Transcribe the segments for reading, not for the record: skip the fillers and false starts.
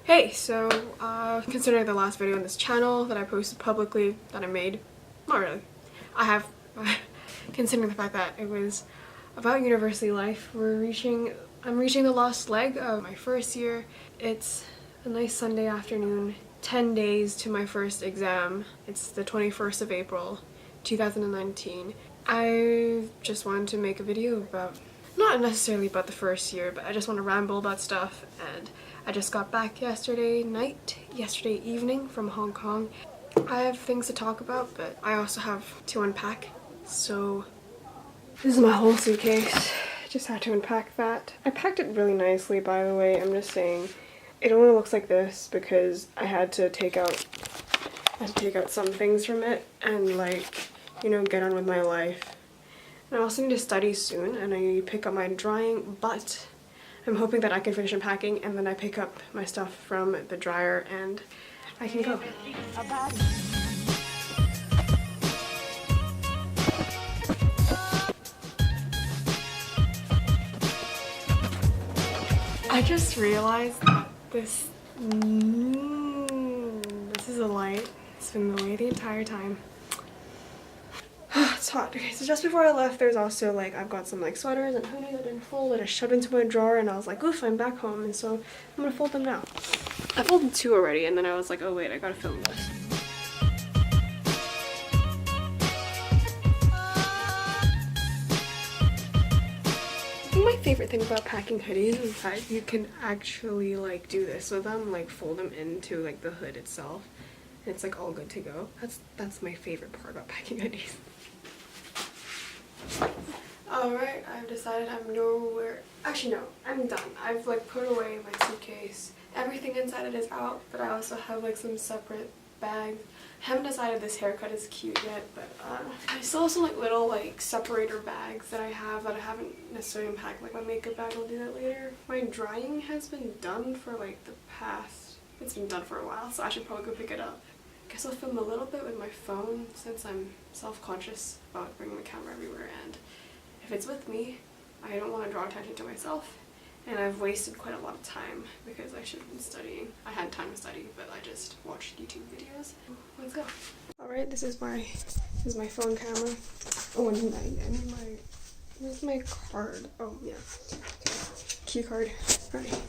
Hey, so considering the last video on this channel that I posted publicly that I made, not really, I have, considering the fact that it was about university life, I'm reaching the last leg of my first year. It's a nice Sunday afternoon, 10 days to my first exam. It's the 21st of April, 2019. I just wanted to make a video about, not necessarily about the first year, but I just want to ramble about stuff. And I just got back yesterday evening from Hong Kong. I have things to talk about, but I also have to unpack. So this is my whole suitcase. Just had to unpack that. I packed it really nicely, by the way. I'm just saying it only looks like this because I had to take out some things from it and, like, you know, get on with my life. And I also need to study soon and I need to pick up my drawing, but I'm hoping that I can finish unpacking and then I pick up my stuff from the dryer and I can go. I just realized that this is a light. It's been the way the entire time. It's hot. Okay, so just before I left, there's also, like, I've got some, like, sweaters and hoodies that I didn't fold that I shoved into my drawer, and I was like, oof, I'm back home, and so I'm gonna fold them now. I folded 2 already, and then I was like, oh wait, I gotta film this. I think my favorite thing about packing hoodies is that you can actually, like, do this with them, like, fold them into, like, the hood itself, and it's, like, all good to go. That's my favorite part about packing hoodies. Alright, I've decided I'm nowhere. Actually, no, I'm done. I've, like, put away my suitcase. Everything inside it is out, but I also have, like, some separate bags. I haven't decided this haircut is cute yet, but I still have some, like, little, like, separator bags that I have that I haven't necessarily unpacked. Like, my makeup bag, I'll do that later. My drying has been done for, like, it's been done for a while, so I should probably go pick it up. I guess I'll film a little bit with my phone since I'm self-conscious about bringing the camera everywhere, and if it's with me, I don't want to draw attention to myself, and I've wasted quite a lot of time because I should have been studying. I had time to study, but I just watched YouTube videos. Let's go. Alright, this is my phone camera. Oh, and I need my, where's my card? Oh, yeah. Okay. Key card. Alright.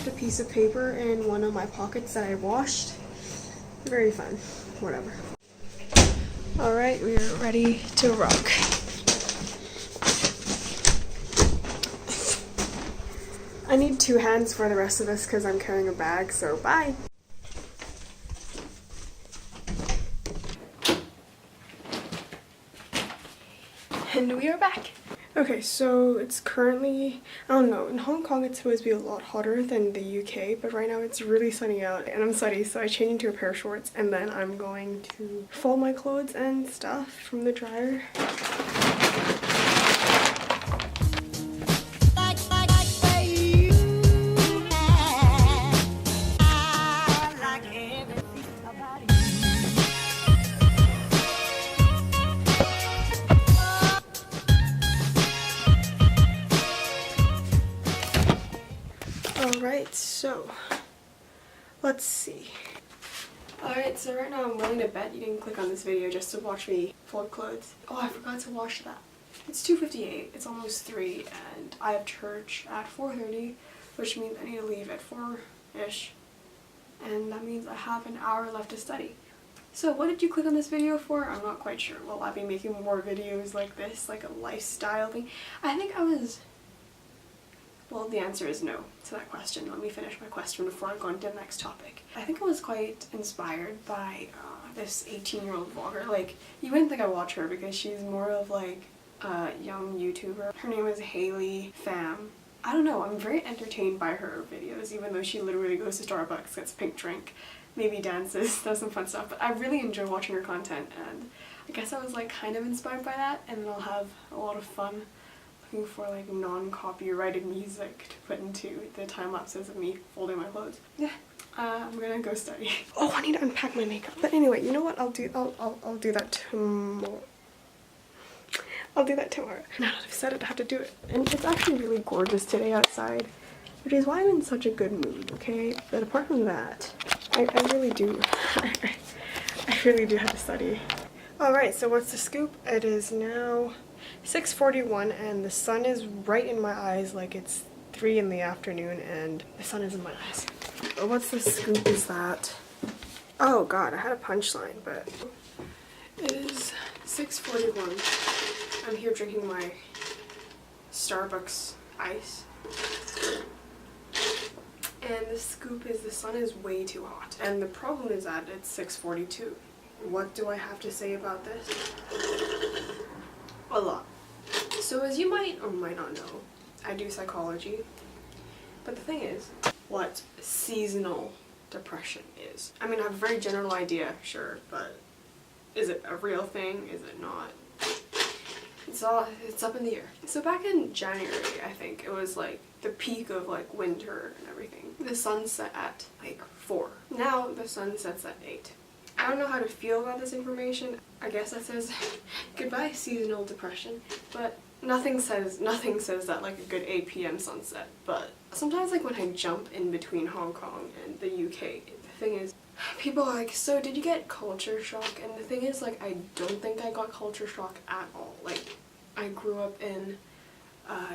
A piece of paper in one of my pockets that I washed. Very fun. Whatever. Alright, we are ready to rock. I need 2 hands for the rest of this because I'm carrying a bag, so bye! And we are back! Okay, so it's currently, I don't know, in Hong Kong it's supposed to be a lot hotter than the UK, but right now it's really sunny out and I'm sweaty, so I changed into a pair of shorts and then I'm going to fold my clothes and stuff from the dryer. Alright, so let's see. Alright, so right now I'm willing to bet you didn't click on this video just to watch me fold clothes. Oh, I forgot to wash that. It's 2:58, it's almost 3, and I have church at 4:30, which means I need to leave at 4-ish, and that means I have an hour left to study. So what did you click on this video for? I'm not quite sure. Will I be making more videos like this, like a lifestyle thing? I think I was... Well, the answer is no to that question. Let me finish my question before I go into the next topic. I think I was quite inspired by this 18-year-old vlogger. Like, you wouldn't think I watch her because she's more of like a young YouTuber. Her name is Hayley Pham. I don't know, I'm very entertained by her videos, even though she literally goes to Starbucks, gets a pink drink, maybe dances, does some fun stuff. But I really enjoy watching her content, and I guess I was, like, kind of inspired by that, and then I'll have a lot of fun looking for, like, non-copyrighted music to put into the time lapses of me folding my clothes. Yeah, I'm gonna go study. Oh, I need to unpack my makeup. But anyway, you know what? I'll do that tomorrow. I'll do that tomorrow. Now that I've said it, I have to do it. And it's actually really gorgeous today outside, which is why I'm in such a good mood, okay? But apart from that, I really do. I really do have to study. Alright, so what's the scoop? It is now 6:41 and the sun is right in my eyes like it's 3 in the afternoon and the sun is in my eyes. What's the scoop is that? Oh god, I had a punchline, but it is 6:41. I'm here drinking my Starbucks ice. And the scoop is the sun is way too hot. And the problem is that it's 6:42. What do I have to say about this? A lot. So as you might or might not know, I do psychology. But the thing is, what seasonal depression is. I mean, I have a very general idea, sure, but is it a real thing? Is it not? It's up in the air. So back in January, I think, it was like the peak of like winter and everything. The sun set at like 4. Now the sun sets at 8. I don't know how to feel about this information. I guess that says goodbye seasonal depression, but nothing says that like a good 8 p.m. sunset. But sometimes like when I jump in between Hong Kong and the UK, the thing is, people are like, so did you get culture shock? And the thing is, like, I don't think I got culture shock at all. Like, I grew up in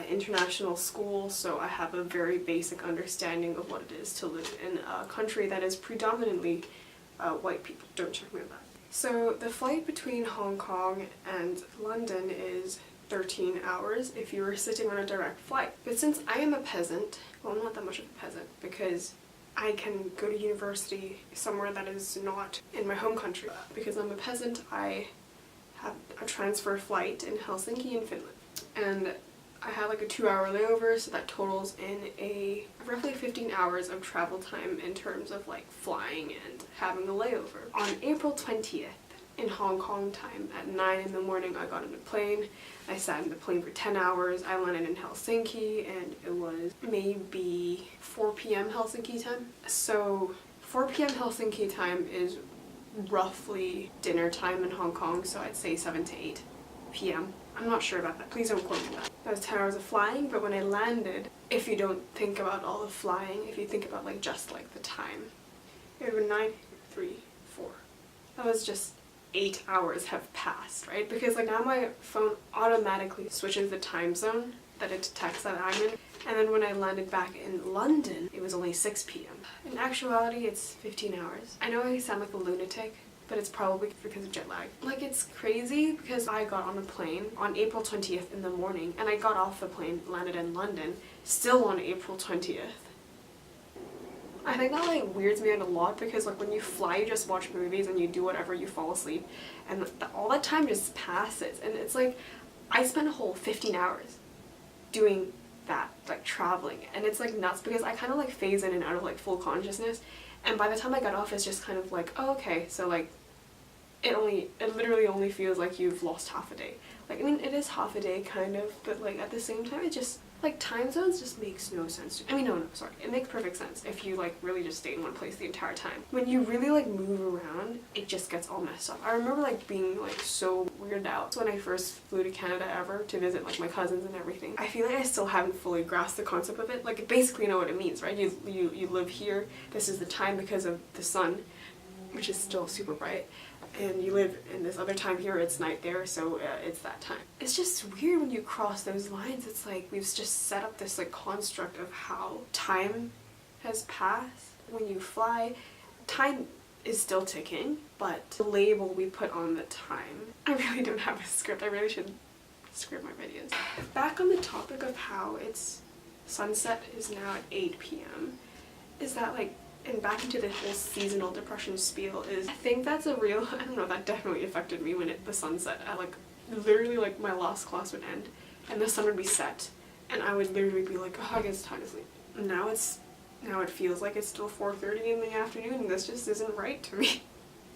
international school, so I have a very basic understanding of what it is to live in a country that is predominantly white people. Don't check me on that. So the flight between Hong Kong and London is 13 hours if you were sitting on a direct flight. But since I am a peasant, well, I'm not that much of a peasant because I can go to university somewhere that is not in my home country. Because I'm a peasant, I have a transfer flight in Helsinki in Finland. And I had like a 2-hour layover, so that totals in a roughly 15 hours of travel time in terms of like flying and having a layover. On April 20th in Hong Kong time at 9 in the morning, I got on a plane. I sat in the plane for 10 hours. I landed in Helsinki and it was maybe 4 p.m. Helsinki time. So 4 p.m. Helsinki time is roughly dinner time in Hong Kong, so I'd say 7 to 8 p.m. I'm not sure about that. Please don't quote me on that. That was 10 hours of flying, but when I landed, if you don't think about all the flying, if you think about like just like the time, it would be 9, 3, 4. That was just 8 hours have passed, right? Because like now my phone automatically switches the time zone that it detects that I'm in. And then when I landed back in London, it was only 6 p.m. In actuality, it's 15 hours. I know I sound like a lunatic, but it's probably because of jet lag. Like, it's crazy because I got on a plane on April 20th in the morning and I got off the plane, landed in London, still on April 20th. I think that like weirds me out a lot because like when you fly, you just watch movies and you do whatever, you fall asleep, and all that time just passes. And it's like, I spent a whole 15 hours doing that, like traveling, and it's like nuts because I kind of like phase in and out of like full consciousness, and by the time I got off, it's just kind of like, oh, okay, so like it literally only feels like you've lost half a day. Like, I mean, it is half a day kind of, but like at the same time, it just like time zones just makes no sense. I mean, no, sorry, it makes perfect sense if you like really just stay in one place the entire time. When you really like move around, it just gets all messed up. I remember like being like so weirded out when I first flew to Canada ever to visit like my cousins and everything. I feel like I still haven't fully grasped the concept of it. Like, basically know what it means, right? You live here, this is the time because of the sun, which is still super bright, and you live in this other time here, it's night there, so it's that time. It's just weird when you cross those lines. It's like we've just set up this like construct of how time has passed. When you fly, time is still ticking, but the label we put on the time, I really don't have a script. I really should script my videos. Back on the topic of how it's sunset is now at 8 p.m. is that like, and back into the whole seasonal depression spiel is, I think that's a real, I don't know, that definitely affected me when the sun set. I like, literally like my last class would end and the sun would be set and I would literally be like, oh, I guess it's time to sleep. Now it feels like it's still 4:30 in the afternoon and this just isn't right to me.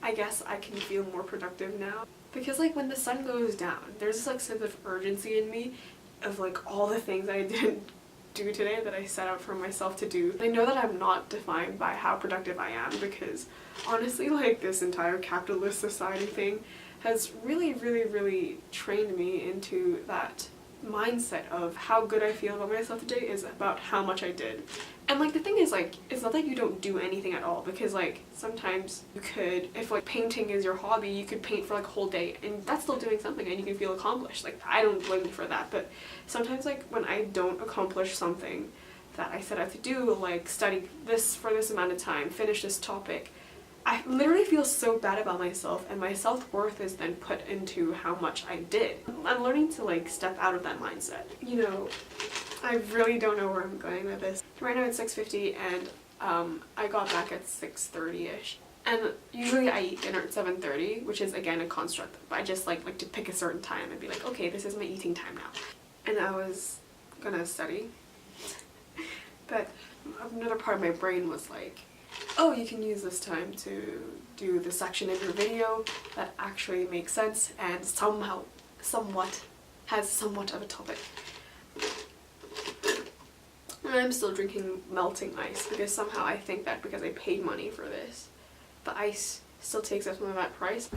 I guess I can feel more productive now. Because like when the sun goes down, there's this like sense of urgency in me of like all the things that I didn't do today that I set out for myself to do. I know that I'm not defined by how productive I am, because honestly, like, this entire capitalist society thing has really trained me into that mindset of how good I feel about myself today is about how much I did. And like, the thing is, like, it's not that you don't do anything at all, because like sometimes you could, if like painting is your hobby, you could paint for like a whole day and that's still doing something and you can feel accomplished. Like, I don't blame you for that, but sometimes like when I don't accomplish something that I set out to do, like study this for this amount of time, finish this topic, I literally feel so bad about myself, and my self-worth is then put into how much I did. I'm learning to like step out of that mindset. You know, I really don't know where I'm going with this. Right now it's 6:50 and I got back at 6:30ish. And usually I eat dinner at 7:30, which is again a construct, but I just like to pick a certain time and be like, okay, this is my eating time now. And I was gonna study, but another part of my brain was like, oh, you can use this time to do the section in your video that actually makes sense and has somewhat of a topic. And I'm still drinking melting ice because somehow I think that because I paid money for this, the ice still takes up some of that price.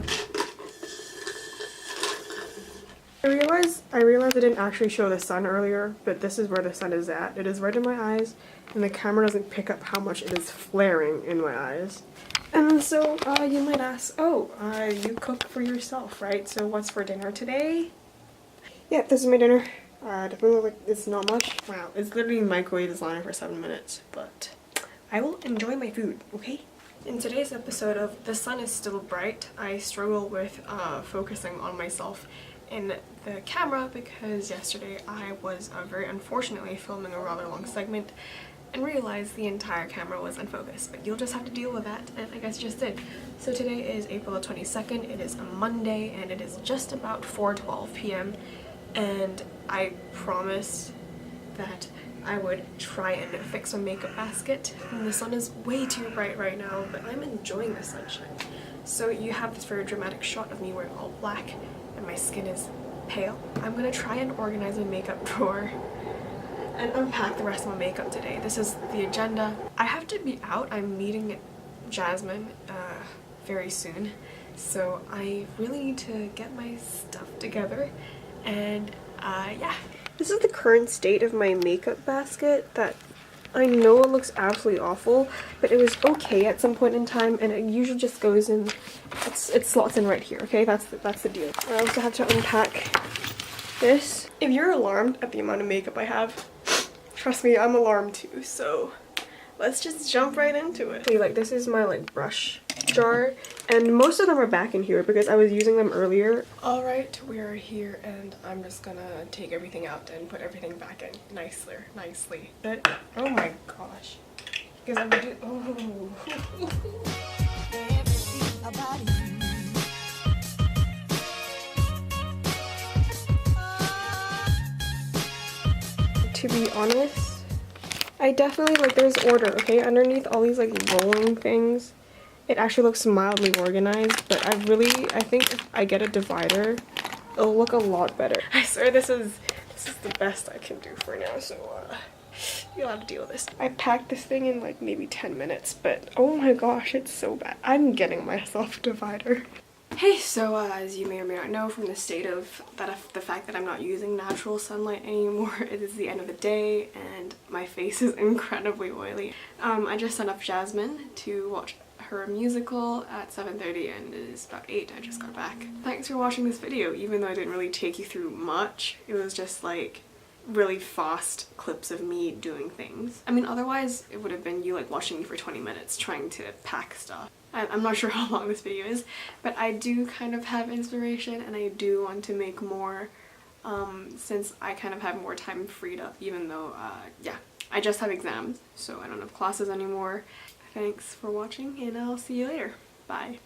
I realized I didn't actually show the sun earlier, but this is where the sun is at. It is right in my eyes, and the camera doesn't pick up how much it is flaring in my eyes. And so you might ask, oh, you cook for yourself, right? So what's for dinner today? Yeah, this is my dinner. Definitely look like it's not much. Wow, it's literally microwave design for 7 minutes, but I will enjoy my food, okay? In today's episode of The Sun is Still Bright, I struggle with focusing on myself in the camera because yesterday I was very unfortunately filming a rather long segment and realized the entire camera was unfocused, but you'll just have to deal with that, and I guess just did. So today is April the 22nd, it is a Monday, and it is just about 4:12 p.m. and I promised that I would try and fix my makeup basket, and the sun is way too bright right now, but I'm enjoying the sunshine. So you have this very dramatic shot of me wearing all black and my skin is pale. I'm gonna try and organize my makeup drawer and unpack the rest of my makeup today. This is the agenda. I have to be out. I'm meeting Jasmine very soon, so I really need to get my stuff together, and yeah. This is the current state of my makeup basket that I know it looks absolutely awful, but it was okay at some point in time, and it usually just goes in, it slots in right here, okay? That's the deal. I also have to unpack this. If you're alarmed at the amount of makeup I have, trust me, I'm alarmed too, so let's just jump right into it. Okay, like, this is my like brush jar, and most of them are back in here because I was using them earlier. Alright, we're here, and I'm just gonna take everything out and put everything back in nicely. But oh my gosh, because I'm doing, oh. To be honest, I definitely, like, there's order, okay? Underneath all these like rolling things, it actually looks mildly organized, but I think if I get a divider, it'll look a lot better. I swear this is the best I can do for now, so you'll have to deal with this. I packed this thing in like maybe 10 minutes, but oh my gosh, it's so bad. I'm getting myself a divider. Hey, so as you may or may not know from the state of the fact that I'm not using natural sunlight anymore, it is the end of the day and my face is incredibly oily. I just sent up Jasmine to watch her musical at 7:30 and it is about 8. I just got back. Thanks for watching this video, even though I didn't really take you through much. It was just like really fast clips of me doing things. I mean, otherwise it would have been you like watching me for 20 minutes trying to pack stuff. I'm not sure how long this video is, but I do kind of have inspiration and I do want to make more since I kind of have more time freed up, even though yeah, I just have exams, so I don't have classes anymore. Thanks for watching and I'll see you later. Bye.